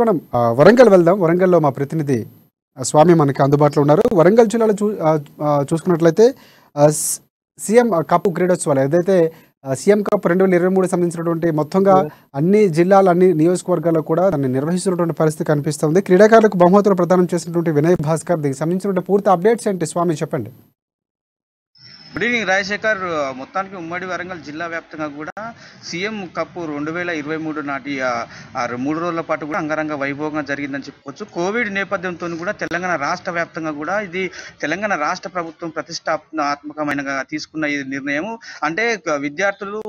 మనం వరంగల్ వెళ్దాం. వరంగల్‌లో మా ప్రతినిధి స్వామి మనకి అందుబాటులో ఉన్నారు. వరంగల్ జిల్లాలో చూసుకున్నట్లయితే సీఎం కప్ క్రీడోత్సవాలు ఏదైతే సీఎం కప్ 2023 సంబంధించినటువంటి మొత్తంగా అన్ని జిల్లాలు, అన్ని నియోజకవర్గాల్లో కూడా దాన్ని నిర్వహిస్తున్నటువంటి పరిస్థితి కనిపిస్తుంది. క్రీడాకారులకు బహుమతులు ప్రదానం చేసినటువంటి వినయ్ భాస్కర్, దీనికి సంబంధించినటువంటి పూర్తి అప్డేట్స్ ఏంటి స్వామి చెప్పండి? Good evening Rajasekhar. మొత్తానికి ఉమ్మడి వరంగల్ జిల్లా వ్యాప్తంగా కూడా సీఎం కప్ 2023 నాటి 3 రోజుల పాటు కూడా అంగరంగ వైభవంగా జరిగిందని చెప్పుకోవచ్చు. కోవిడ్ నేపథ్యంతో కూడా తెలంగాణ రాష్ట్ర వ్యాప్తంగా కూడా ఇది తెలంగాణ రాష్ట్ర ప్రభుత్వం ప్రతిష్టాత్మకమైన తీసుకున్న ఈ నిర్ణయం. అంటే విద్యార్థులు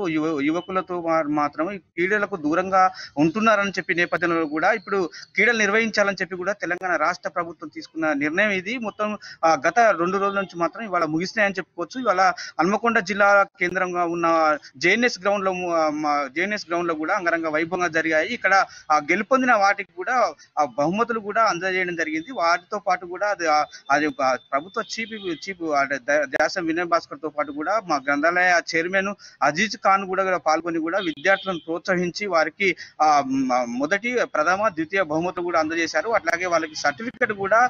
యువకులతో మాత్రమే క్రీడలకు దూరంగా ఉంటున్నారని చెప్పి నేపథ్యంలో కూడా ఇప్పుడు క్రీడలు నిర్వహించాలని చెప్పి కూడా తెలంగాణ రాష్ట్ర ప్రభుత్వం తీసుకున్న నిర్ణయం ఇది. మొత్తం గత 2 రోజుల నుంచి మాత్రం ఇవాళ ముగిసినాయని చెప్పుకోవచ్చు. ఇవాళ హన్మకొండ జిల్లా కేంద్రంగా ఉన్న జేఎన్ఎస్ గ్రౌండ్ లో కూడా అంగరంగ వైభవంగా జరిగాయి. ఇక్కడ గెలుపొందిన వాటికి కూడా బహుమతులు కూడా అందజేయడం జరిగింది. వాటితో పాటు కూడా అది ప్రభుత్వ చీఫ్ దాసం వినయ్ భాస్కర్ తో పాటు కూడా మా గ్రంథాలయ చైర్మన్ అజీజ్ ఖాన్ కూడా పాల్గొని కూడా విద్యార్థులను ప్రోత్సహించి వారికి మొదటి, ప్రథమ, ద్వితీయ బహుమతులు కూడా అందజేశారు. అట్లాగే వాళ్ళకి సర్టిఫికెట్ కూడా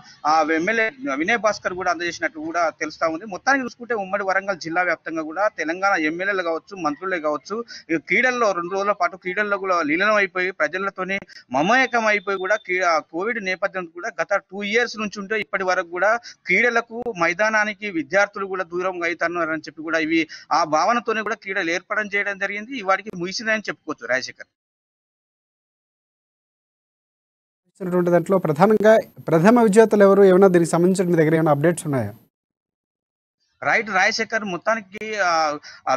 ఎమ్మెల్యే వినయ్ భాస్కర్ కూడా అందజేసినట్టు కూడా తెలుస్తా ఉంది. మొత్తానికి చూసుకుంటే ఉమ్మడి వరంగల్ జిల్లా వ్యాప్తంగా కూడా తెలంగాణ ఎమ్మెల్యేలు కావచ్చు, మంత్రులే కావచ్చు, క్రీడల్లో 2 రోజుల పాటు క్రీడల్లో కూడా లీనం అయిపోయి ప్రజలతోని మమేకం అయిపోయి కూడా కోవిడ్ నేపథ్యం కూడా గత 2 years నుంచి ఉంటే ఇప్పటి వరకు కూడా క్రీడలకు, మైదానానికి విద్యార్థులు కూడా దూరం అవుతున్నారని చెప్పి కూడా ఇవి ఆ భావనతోనే కూడా క్రీడలు ఏర్పడడం చేయడం జరిగింది. వాటికి ముగిసిందని చెప్పుకోవచ్చు రాజశేఖర్. దాంట్లో ప్రధానంగా ప్రథమ విజేతలు ఎవరు? ఏమైనా దీనికి సంబంధించిన మీ దగ్గర ఏమైనా అప్డేట్స్ ఉన్నాయా? రైట్ రాజశేఖర్. మొత్తానికి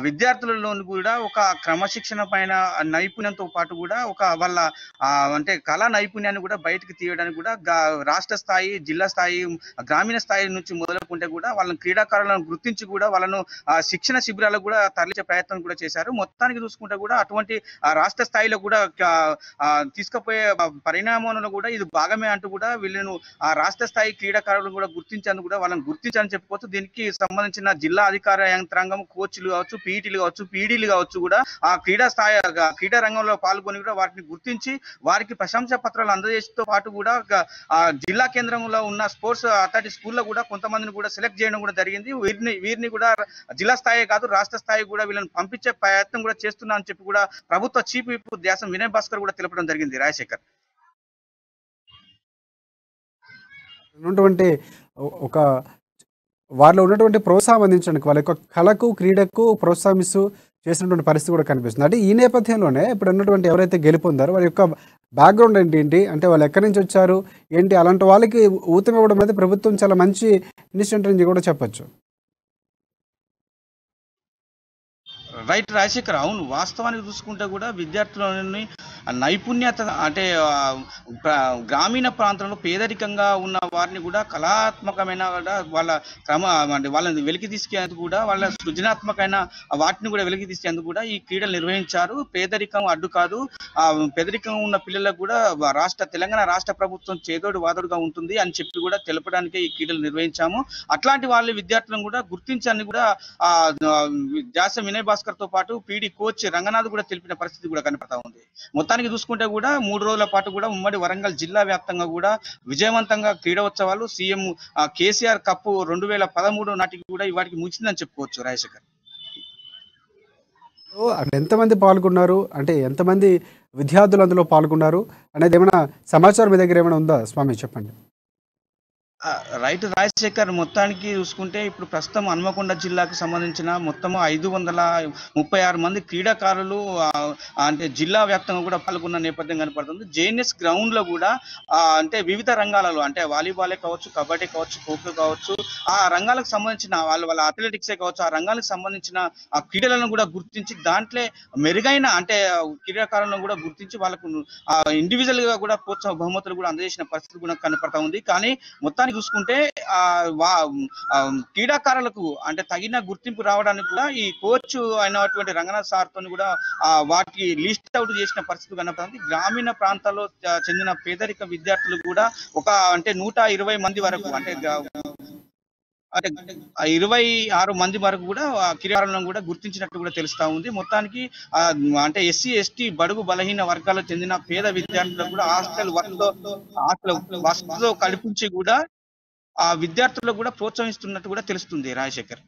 విద్యార్థులలో కూడా ఒక క్రమశిక్షణ పైన నైపుణ్యంతో పాటు కూడా ఒక వాళ్ళ అంటే కళా నైపుణ్యాన్ని కూడా బయటకు తీయడానికి కూడా రాష్ట్ర స్థాయి, జిల్లా స్థాయి, గ్రామీణ స్థాయి నుంచి మొదలుకుంటే కూడా వాళ్ళని క్రీడాకారులను గుర్తించి కూడా వాళ్ళను శిక్షణ శిబిరాలకు కూడా తరలించే ప్రయత్నం కూడా చేశారు. మొత్తానికి చూసుకుంటే కూడా అటువంటి రాష్ట్ర స్థాయిలో కూడా తీసుకుపోయే పరిణామంలో కూడా ఇది భాగమే అంటూ కూడా వీళ్ళను రాష్ట్ర స్థాయి క్రీడాకారులను కూడా గుర్తించేందుకు కూడా వాళ్ళని గుర్తించాలని చెప్పుకోవచ్చు. దీనికి సంబంధించిన జిల్లా అధికార యంత్రాంగం, కోచ్లు కావచ్చు, పీఈటీలు కావచ్చు, పీడీలు కావచ్చు కూడా ఆ క్రీడా రంగంలో పాల్గొని కూడా వాటిని గుర్తించి వారికి ప్రశంసా పత్రాలు అందజేసతో పాటు కూడా జిల్లా కేంద్రంలో ఉన్న స్పోర్ట్స్ అథారిటీ స్కూల్లో కూడా కొంతమందిని కూడా సెలెక్ట్ చేయడం కూడా జరిగింది. వీరిని కూడా జిల్లా స్థాయి కాదు రాష్ట్ర స్థాయి కూడా వీళ్ళని పంపించే ప్రయత్నం కూడా చేస్తున్నా అని చెప్పి కూడా ప్రభుత్వ చీఫ్ విప్ దాసం వినయ్ భాస్కర్ కూడా తెలపడం జరిగింది రాజశేఖర్. ఒక వారిలో ఉన్నటువంటి ప్రోత్సాహం అందించడానికి వాళ్ళ యొక్క కళకు, క్రీడకు ప్రోత్సహిస్తూ చేసినటువంటి పరిస్థితి కూడా కనిపిస్తుంది. అంటే ఈ నేపథ్యంలోనే ఇప్పుడు ఉన్నటువంటి ఎవరైతే గెలుపొందారో వారి యొక్క బ్యాక్గ్రౌండ్ ఏంటి, అంటే వాళ్ళు ఎక్కడి నుంచి వచ్చారు ఏంటి, అలాంటి వాళ్ళకి ఊతం ఇవ్వడం అనేది ప్రభుత్వం చాలా మంచి ఇనిషియేటివ్ అని కూడా చెప్పచ్చు. రైట్ రాజశేఖర్. అవును, వాస్తవానికి చూసుకుంటే కూడా విద్యార్థులని నైపుణ్యత అంటే గ్రామీణ ప్రాంతంలో పేదరికంగా ఉన్న వారిని కూడా కళాత్మకమైన వాళ్ళ అంటే వాళ్ళని వెలికి తీసుకేందుకు కూడా వాళ్ళ సృజనాత్మకమైన వాటిని కూడా వెలికి తీసుకేందుకు కూడా ఈ క్రీడలు నిర్వహించారు. పేదరికం అడ్డు కాదు, పేదరికం ఉన్న పిల్లలకు కూడా తెలంగాణ రాష్ట్ర ప్రభుత్వం చేదోడు వాదోడుగా ఉంటుంది అని చెప్పి కూడా తెలపడానికే ఈ క్రీడలు నిర్వహించాము. అట్లాంటి వాళ్ళ విద్యార్థులను కూడా గుర్తించని కూడా దాసం వినయ్ భాస్కర్ తో పాటు పీడీ కోచ్ రంగనాథ్ కూడా తెలిపిన పరిస్థితి కూడా కనపడతా ఉంది. మొత్తానికి చూసుకుంటే కూడా 3 రోజుల పాటు కూడా ఉమ్మడి వరంగల్ జిల్లా వ్యాప్తంగా కూడా విజయవంతంగా క్రీడోత్సవాలు సీఎం కేసీఆర్ కప్ 2013 నాటికి కూడా వాటికి ముగిసిందని చెప్పుకోవచ్చు రాజశేఖర్. అంటే ఎంతమంది పాల్గొన్నారు, అంటే ఎంతమంది విద్యార్థులు అందులో పాల్గొన్నారు అనేది ఏమైనా సమాచారం మీ దగ్గర ఏమైనా ఉందా స్వామి చెప్పండి? రైట్ రాజశేఖర్. మొత్తానికి చూసుకుంటే ఇప్పుడు ప్రస్తుతం హన్మకొండ జిల్లాకు సంబంధించిన మొత్తము 536 మంది క్రీడాకారులు అంటే జిల్లా వ్యాప్తంగా కూడా పాల్గొన్న నేపథ్యం కనపడుతుంది. జేఎన్ఎస్ గ్రౌండ్ లో కూడా అంటే వివిధ రంగాలలో అంటే వాలీబాలే కావచ్చు, కబడ్డీ కావచ్చు, ఖోఖో కావచ్చు, ఆ రంగాలకు సంబంధించిన వాళ్ళ అథ్లెటిక్సే కావచ్చు, ఆ రంగాలకు సంబంధించిన ఆ క్రీడలను కూడా గుర్తించి దాంట్లో మెరుగైన అంటే క్రీడాకారులను కూడా గుర్తించి వాళ్ళకు ఇండివిజువల్ గా కూడా ప్రోత్సాహ బహుమతులు కూడా అందజేసిన పరిస్థితి కూడా కనపడతా ఉంది. కానీ మొత్తానికి చూసుకుంటే క్రీడాకారులకు అంటే తగిన గుర్తింపు రావడానికి కూడా ఈ కోచ్ అయినటువంటి రంగనాథ్ సార్ తో కూడా వాటికి లిస్ట్ అవుట్ చేసిన పరిస్థితి కనపడుతుంది. గ్రామీణ ప్రాంతాల్లో చెందిన పేదరిక విద్యార్థులు కూడా ఒక అంటే 120 మంది వరకు అంటే అంటే 26 మంది వరకు కూడా క్రీడాలను కూడా గుర్తించినట్టు కూడా తెలుస్తా ఉంది. మొత్తానికి అంటే ఎస్సీ ఎస్టీ బడుగు బలహీన వర్గాలకు చెందిన పేద విద్యార్థులకు కూడా హాస్టల్ వసతితో కల్పించి కూడా ఆ విద్యార్థులకు కూడా ప్రోత్సహిస్తున్నట్టు కూడా తెలుస్తుంది రాజశేఖర్.